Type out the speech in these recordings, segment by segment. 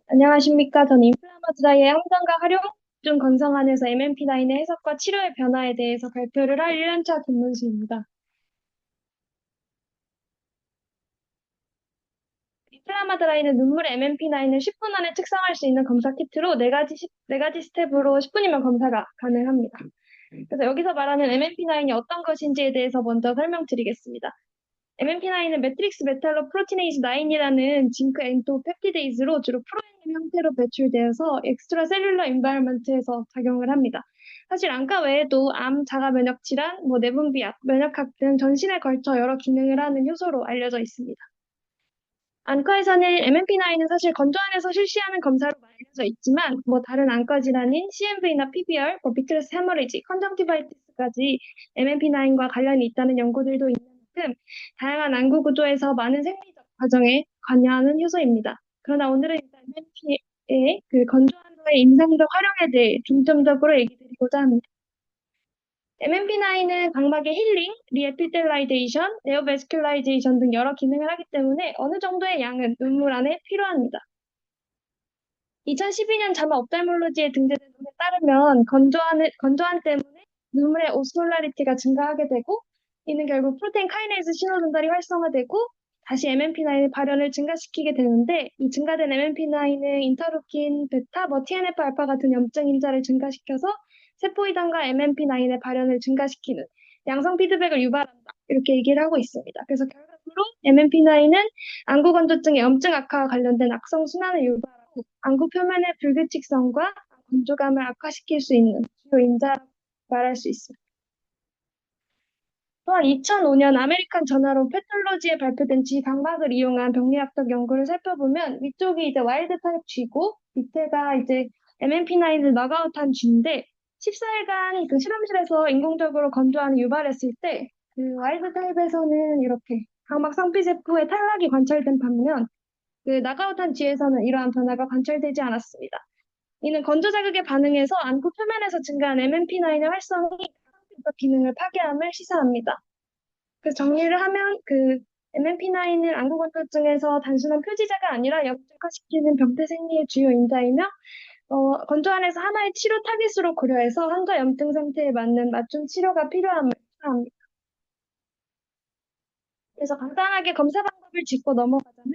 안녕하십니까. 전 인플라마드라이의 항전과 활용증 건성안에서 MMP9의 해석과 치료의 변화에 대해서 발표를 할 1년차 김문수입니다. 인플라마드라이는 눈물의 MMP9을 10분 안에 측정할 수 있는 검사 키트로 네 가지 스텝으로 10분이면 검사가 가능합니다. 그래서 여기서 말하는 MMP9이 어떤 것인지에 대해서 먼저 설명드리겠습니다. MMP9은 매트릭스 메탈로 프로티네이즈 9이라는 징크 엔토 펩티데이즈로 주로 프로엔림 형태로 배출되어서 엑스트라 셀룰러 인바이러먼트에서 작용을 합니다. 사실 안과 외에도 암, 자가 면역 질환, 내분비약, 면역학 등 전신에 걸쳐 여러 기능을 하는 효소로 알려져 있습니다. 안과에서는 MMP9은 사실 건조안에서 실시하는 검사로 많이 알려져 있지만 다른 안과 질환인 CMV나 PBR, 비트러스 헤머리지, 컨정티바이티스까지 MMP9과 관련이 있다는 연구들도 있는 만큼 다양한 안구 구조에서 많은 생리적 과정에 관여하는 효소입니다. 그러나 오늘은 일단 MMP의 건조안과의 임상적 활용에 대해 중점적으로 얘기 드리고자 합니다. MMP9은 각막의 힐링, 리에피텔라이제이션, 네오베스큘라이제이션 등 여러 기능을 하기 때문에 어느 정도의 양은 눈물 안에 필요합니다. 2012년 자마 옵탈몰로지에 등재된 논에 따르면 건조한 때문에 눈물의 오스몰라리티가 증가하게 되고 이는 결국 프로테인 카이네이즈 신호 전달이 활성화되고 다시 MMP9의 발현을 증가시키게 되는데 이 증가된 MMP9은 인터루킨 베타, TNF 알파 같은 염증 인자를 증가시켜서 세포 이동과 MMP9의 발현을 증가시키는 양성 피드백을 유발한다. 이렇게 얘기를 하고 있습니다. 그래서 결과적으로 MMP9은 안구 건조증의 염증 악화와 관련된 악성 순환을 유발하고 안구 표면의 불규칙성과 건조감을 악화시킬 수 있는 주요 인자라고 말할 수 있습니다. 또한 2005년 아메리칸 저널 패톨로지에 발표된 쥐 각막을 이용한 병리학적 연구를 살펴보면 위쪽이 이제 와일드 타입 쥐고 밑에가 이제 MMP9을 너가웃한 쥐인데 14일간 그 실험실에서 인공적으로 건조안을 유발했을 때 그 와일드 타입에서는 이렇게 각막 상피 세포의 탈락이 관찰된 반면 그 나가웃한 쥐에서는 이러한 변화가 관찰되지 않았습니다. 이는 건조 자극에 반응해서 안구 표면에서 증가한 MMP9의 활성이 상피적 기능을 파괴함을 시사합니다. 그래서 정리를 하면 MMP9은 안구건조증에서 단순한 표지자가 아니라 역증화시키는 병태 생리의 주요 인자이며 건조안에서 하나의 치료 타깃으로 고려해서 환자 염증 상태에 맞는 맞춤 치료가 필요함을 추가합니다. 그래서 간단하게 검사 방법을 짚고 넘어가자면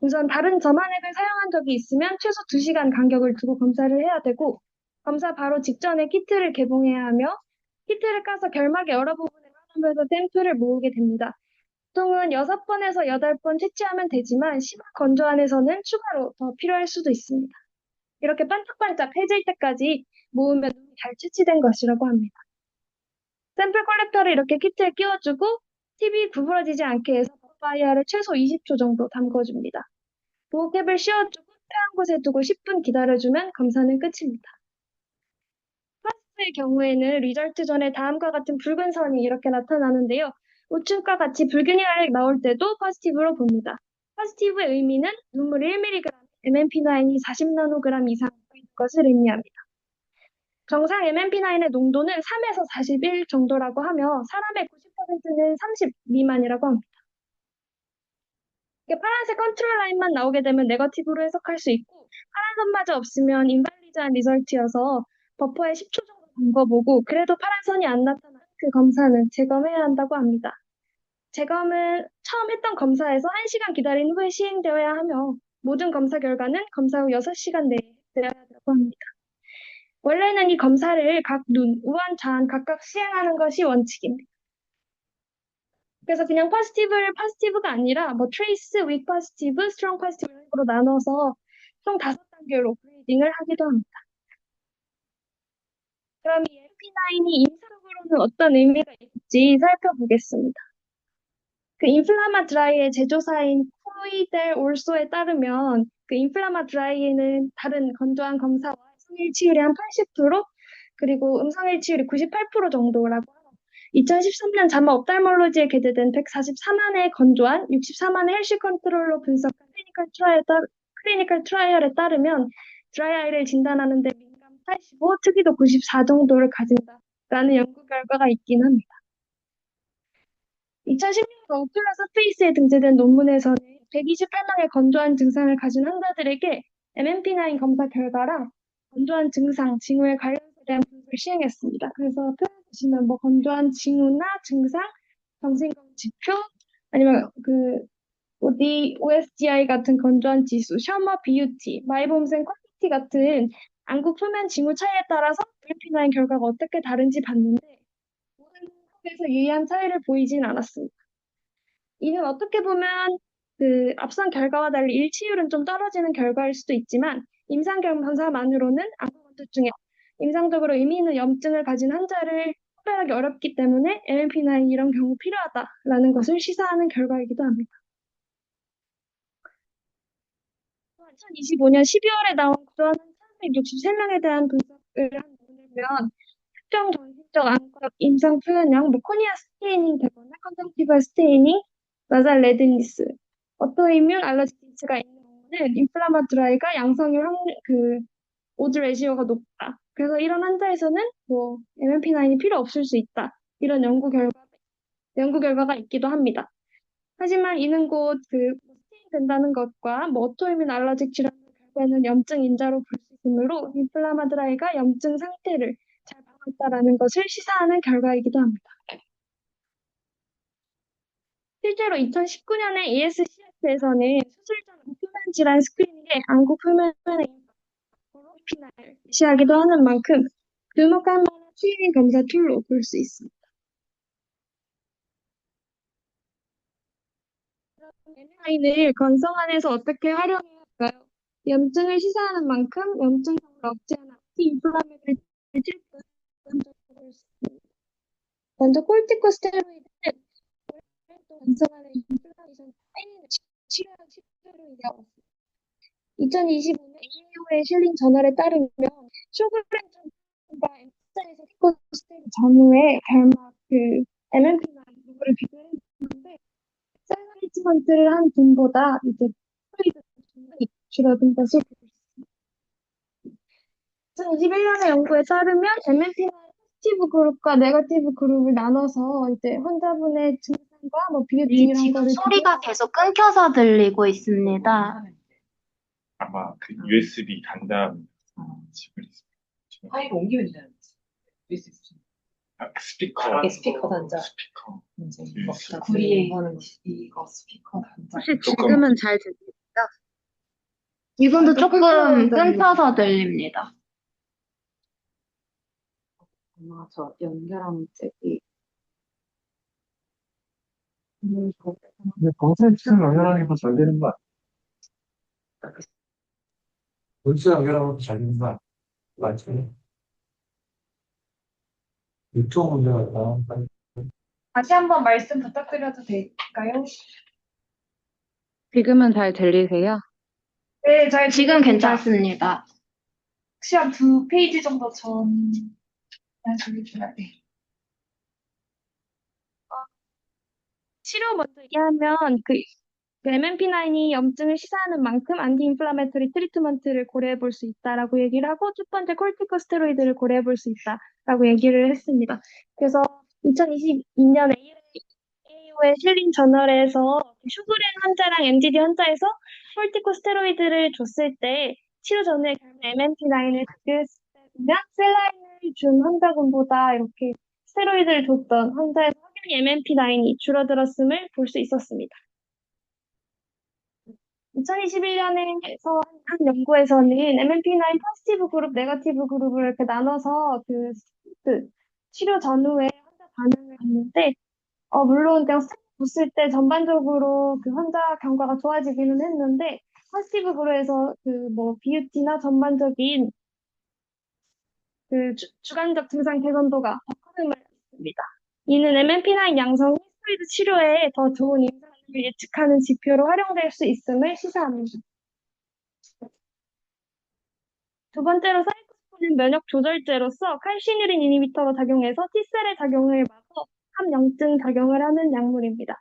우선 다른 점안액을 사용한 적이 있으면 최소 2시간 간격을 두고 검사를 해야 되고 검사 바로 직전에 키트를 개봉해야 하며 키트를 까서 결막의 여러 부분을 가누면서 샘플을 모으게 됩니다. 보통은 6번에서 8번 채취하면 되지만 심한 건조안에서는 추가로 더 필요할 수도 있습니다. 이렇게 반짝반짝 해질 때까지 모으면 눈이 잘 채취된 것이라고 합니다. 샘플 컬렉터를 이렇게 키트에 끼워주고 팁이 구부러지지 않게 해서 버파이어를 최소 20초 정도 담궈줍니다. 보호캡을 씌워주고 태한 곳에 두고 10분 기다려주면 검사는 끝입니다. 파스의 경우에는 리절트 전에 다음과 같은 붉은 선이 이렇게 나타나는데요. 우측과 같이 붉은이 나올 때도 포지티브로 봅니다. 포지티브의 의미는 눈물 1mg, MMP9이 40나노그램 이상 있는 것을 의미합니다. 정상 MMP9의 농도는 3에서 41 정도라고 하며 사람의 90%는 30 미만이라고 합니다. 이게 파란색 컨트롤 라인만 나오게 되면 네거티브로 해석할 수 있고 파란 선마저 없으면 인발리드한 리설트여서 버퍼에 10초 정도 담궈보고 그래도 파란 선이 안 나타나면 그 검사는 재검해야 한다고 합니다. 재검은 처음 했던 검사에서 1시간 기다린 후에 시행되어야 하며 모든 검사 결과는 검사 후 6시간 내에 되어야 한다고 합니다. 원래는 이 검사를 각 눈, 우한, 좌한 각각 시행하는 것이 원칙입니다. 그래서 그냥 파지티브가 아니라 트레이스, 윅 파지티브, 스트롱 파지티브로 나눠서 총 5단계로 그레이딩을 하기도 합니다. 그럼 이 MP9이 임상적으로는 어떤 의미가 있을지 살펴보겠습니다. 인플라마 드라이의 제조사인 코이델 올소에 따르면 인플라마 드라이에는 다른 건조한 검사와 성일 치율이 한 80% 그리고 음성일 치율이 98% 정도라고 2013년 자마 옵탈몰로지에 게재된 144만의 건조한 64만의 헬시 컨트롤로 분석한 클리니컬 트라이얼에 따르면 드라이 아이를 진단하는 데 민감 85, 특이도 94 정도를 가진다라는 연구 결과가 있긴 합니다. 2016년 오큘러 서페이스에 등재된 논문에서는 128명의 건조한 증상을 가진 환자들에게 MMP9 검사 결과랑 건조한 증상, 징후의 관련성에 대한 분석을 시행했습니다. 그래서 표에 보시면 뭐 건조한 징후나 증상, 정신건 지표, 아니면 어디 OSGI 같은 건조한 지수, 셔머 BUT, 마이봄샘 퀄리티 같은 안구 표면 징후 차이에 따라서 MMP9 결과가 어떻게 다른지 봤는데 모든 항목에서 유의한 차이를 보이진 않았습니다. 이는 어떻게 보면 앞선 결과와 달리 일치율은 좀 떨어지는 결과일 수도 있지만 임상 검사만으로는 안구 건조증에 임상적으로 의미 있는 염증을 가진 환자를 구별하기 어렵기 때문에 MMP9 이런 경우 필요하다라는 것을 시사하는 결과이기도 합니다. 2025년 12월에 나온 그러한 1,163명에 대한 분석을 한번 특정 정신적 안과 임상 표현형, 코니아 스테이닝 되거나 컨정티벌 스테이닝, 나살 레드니스, 오토이뮨 알러지티스가 있는 경우는 인플라마토라이가 양성률 오드 레시오가 높다. 그래서 이런 환자에서는 MMP9이 필요 없을 수 있다. 이런 연구 결과가 있기도 합니다. 하지만 이는 곧 스테인 된다는 것과 오토이뮨 알러직 질환 결과는 염증 인자로 볼 수 있으므로 인플라마드라이가 염증 상태를 잘 방어했다라는 것을 시사하는 결과이기도 합니다. 실제로 2019년에 ESCS에서는 수술 전 표면 질환 스크리닝에 안구 표면에 피나를 제시하기도 하는 만큼 주목할 만한 추이닝 검사 툴로 볼 수 있습니다. MRI를 건성 안에서 어떻게 활용해야 할까요? 염증을 시사하는 만큼 염증성을 억제하는 안티인플라메토리 트리트먼트 먼저 코르티코스테로이드는 건성 안의 인플라메이션 사인을 치료하는 스테로이드였습니다. 2025년 AAO에 실린 저널에 따르면 쇼그렌 M자에서 코르티코스테로이드 전후에 결막 MMP나 이거를 비교했는데 셀 트리트먼트를 한 분보다 이제 스테로이드 중량이 줄어든 것을 보고 있습니다. 2021년의 연구에 따르면 MMP는 포지티브 그룹과 네거티브 그룹을 나눠서 이제 환자분의 증상과 BUT 우리 이런 지금 거를 소리가 계속 끊겨서 들리고 있습니다. 아마 USB 단자함 집을 있습니다. 파일 옮기면 되잖아요. USB. 스피커. 스피커 단자. 스피커. 이제 구리에 이거는 이거 스피커 단자. 혹시 지금은 잘 들립니까? 지금도 조금 끊겨서 들립니다. 아마 저 연결하는 잭이 근데 콘센트를 연결하는 게 더 잘 되는 거 같아. 본체 연결하면 잘 되는 거 맞지? 유튜브 문제가 있다. 다시 한번 말씀 부탁드려도 될까요? 지금은 잘 들리세요? 네, 잘 지금 들립니다. 괜찮습니다. 혹시 한 2페이지 정도 전 말씀해주세요. 네. 치료 먼저 얘기하면 MMP9이 염증을 시사하는 만큼 안티인플라메토리 트리트먼트를 고려해 볼 수 있다라고 얘기를 하고 첫 번째 코르티코스테로이드를 고려해 볼 수 있다라고 얘기를 했습니다. 그래서 2022년 AAO에 실린 저널에서 슈그렌 환자랑 MDD 환자에서 코르티코스테로이드를 줬을 때 치료 전에 MMP9을 비교했을 때 보면 셀라인을 준 환자군보다 이렇게 스테로이드를 줬던 환자에서 확연히 MMP9이 줄어들었음을 볼 수 있었습니다. 2021년에서 한 연구에서는 MMP9 포지티브 그룹, 네거티브 그룹을 이렇게 나눠서 치료 전후에 환자 반응을 봤는데, 물론 그냥 봤을 때 전반적으로 환자 경과가 좋아지기는 했는데, 포지티브 그룹에서 BUT나 전반적인 주관적 증상 개선도가 더 큰 힘을 했습니다. 이는 MMP9 양성 스테로이드 치료에 더 좋은 임상을 예측하는 지표로 활용될 수 있음을 시사합니다. 두 번째로 사이클로스포린 면역 조절제로서 칼시누린 이니비터로 작용해서 T셀의 작용을 막아 함염증 작용을 하는 약물입니다.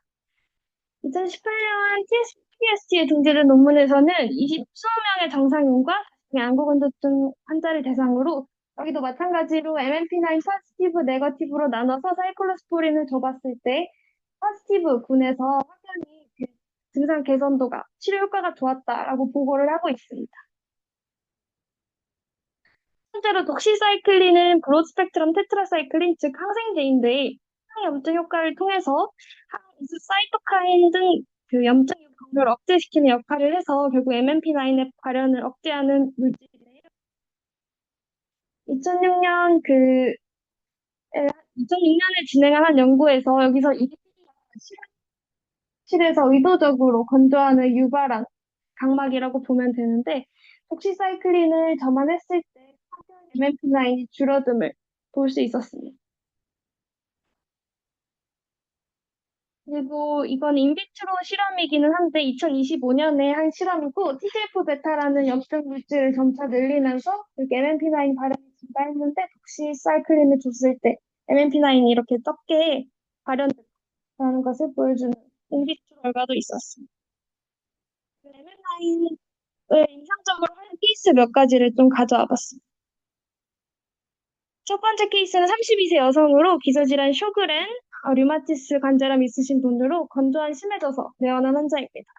2018년 TSPST에 등재된 논문에서는 20명의 정상인과 안구건조증 환자를 대상으로 여기도 마찬가지로 MMP9 포지티브, 네거티브로 나눠서 사이클로스포린을 줘봤을 때 포지티브 군에서 확연히 증상 개선도가 치료 효과가 좋았다라고 보고를 하고 있습니다. 실제로 독시사이클린은 브로드 스펙트럼 테트라사이클린, 즉 항생제인데 항염증 효과를 통해서 항이수 사이토카인 등 그 염증 경로를 억제시키는 역할을 해서 결국 MMP9의 발현을 억제하는 물질이에요. 2006년에 진행한 한 연구에서 여기서 이 실에서 의도적으로 건조하는 유발한 각막이라고 보면 되는데 독시사이클린을 점안했을 때 MMP9이 줄어듦을 볼 수 있었습니다. 그리고 이건 인비트로 실험이기는 한데 2025년에 한 실험이고 TGF-베타라는 염증 물질을 점차 늘리면서 이렇게 MMP9 발현이 증가했는데 독시사이클린을 줬을 때 MMP9이 이렇게 적게 발현됐다는 것을 보여주는 인비트로 결과도 있었습니다. MMP9을 인상적으로 하는 케이스 몇 가지를 좀 가져와 봤습니다. 첫 번째 케이스는 32세 여성으로 기저질환 쇼그렌, 류마티스 관절염 있으신 분으로 건조한 심해져서 내원한 환자입니다.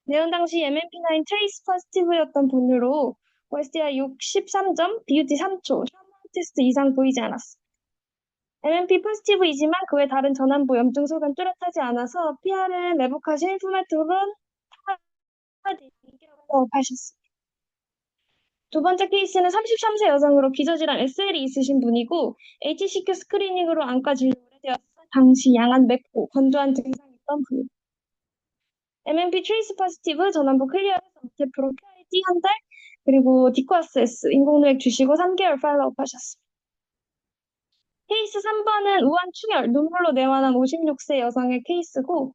내원 당시 MMP9 트레이스 포지티브였던 분으로 OSDI 63점, BUT 3초, 샤먼 테스트 이상 보이지 않았습니다. MMP 포지티브이지만 그 외 다른 전환부 염증 소견 뚜렷하지 않아서 PR은 레보카신, 후메트론, 하셨습니다. 두 번째 케이스는 33세 여성으로 기저질환 SL이 있으신 분이고 HCQ 스크리닝으로 안과 진료를 되었어 당시 양한 맵고 건조한 증상이 있던 분입니다. MMP 트레이스 포지티브 전환부 클리어해서 프로 QID 한 달, 그리고 디코아스 S 인공누액 주시고 3개월 팔로우업 하셨습니다. 케이스 3번은 우한 충혈, 눈물로 내원한 56세 여성의 케이스고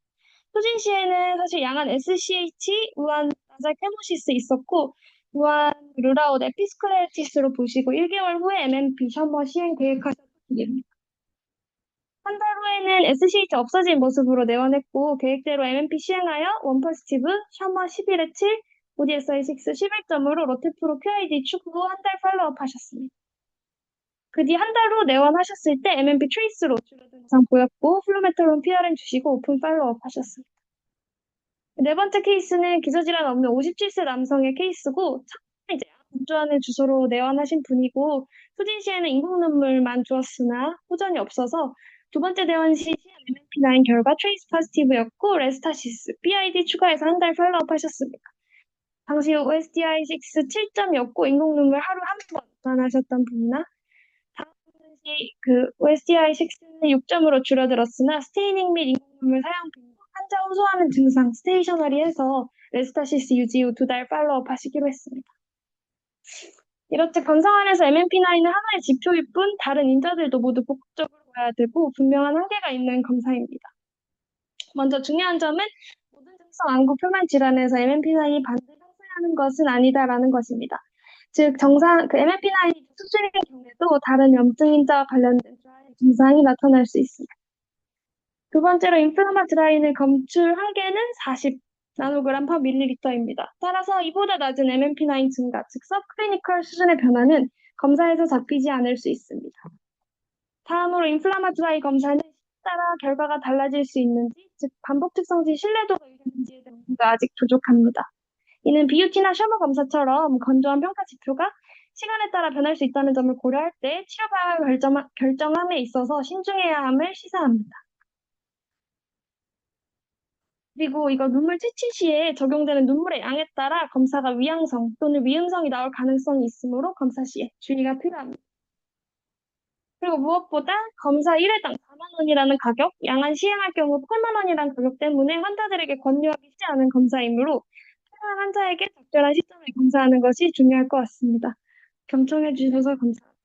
소진 시에는 사실 양한 SCH, 우한 나살 케모시스 있었고 우한 르라웃 에피스클레티스로 보시고 1개월 후에 MMP 셔머 시행 계획하셨던 분입니다. 한 달 후에는 SCH 없어진 모습으로 내원했고 계획대로 MMP 시행하여 원 포지티브, 셔머 11에 7, ODSI 6 11점으로 로테프로 QID 추구 후 한 달 팔로우업 하셨습니다. 그 뒤 한 달 후 내원하셨을 때 MMP 트레이스로 줄어든 증상 보였고 플루메트론 PRN 주시고 오픈 팔로우업 하셨습니다. 네 번째 케이스는 기저질환 없는 57세 남성의 케이스고 처음에 이제 건조하는 주소로 내원하신 분이고 소진 시에는 인공 눈물만 주었으나 호전이 없어서 두 번째 내원 시 MMP9 결과 트레이스 포지티브였고 레스타시스, PID 추가해서 한 달 팔로우업 하셨습니다. 당시 OSDI 6 7점이었고 인공 눈물 하루 한 번 전하셨던 분이나 다음 시 그 OSDI 6는 6점으로 줄어들었으나 스테이닝 및 인공 눈물 사용 빈도 환자 호소하는 증상 스테이셔너리해서 레스타시스 유지 후 2달 팔로우업 하시기로 했습니다. 이렇듯 건성안에서 MMP9은 하나의 지표일 뿐 다른 인자들도 모두 복합적으로 봐야 되고 분명한 한계가 있는 검사입니다. 먼저 중요한 점은 모든 증상 안구 표면 질환에서 MMP9이 반드시 상쇄하는 것은 아니다라는 것입니다. 즉 MMP9이 수준인 경우에도 다른 염증 인자와 관련된 증상이 나타날 수 있습니다. 두 번째로 인플라마트라인의 검출 한계는 40 나노그램 per 밀리리터입니다. 따라서 이보다 낮은 MMP9 증가, 즉 서브클리니컬 수준의 변화는 검사에서 잡히지 않을 수 있습니다. 다음으로 인플라마트라이 검사는 따라 결과가 달라질 수 있는지, 즉 반복 특성시 신뢰도가 유지되는지에 대한 연구가 아직 부족합니다. 이는 BUT나 셔머 검사처럼 건조한 평가 지표가 시간에 따라 변할 수 있다는 점을 고려할 때 치료 방향을 결정함에 있어서 신중해야 함을 시사합니다. 그리고 이거 눈물 채취 시에 적용되는 눈물의 양에 따라 검사가 위양성 또는 위음성이 나올 가능성이 있으므로 검사 시에 주의가 필요합니다. 그리고 무엇보다 검사 1회당 4만 원이라는 가격, 양안 시행할 경우 8만 원이라는 가격 때문에 환자들에게 권유하기 쉽지 않은 검사이므로 필요한 환자에게 적절한 시점에 검사하는 것이 중요할 것 같습니다. 경청해 주셔서 감사합니다.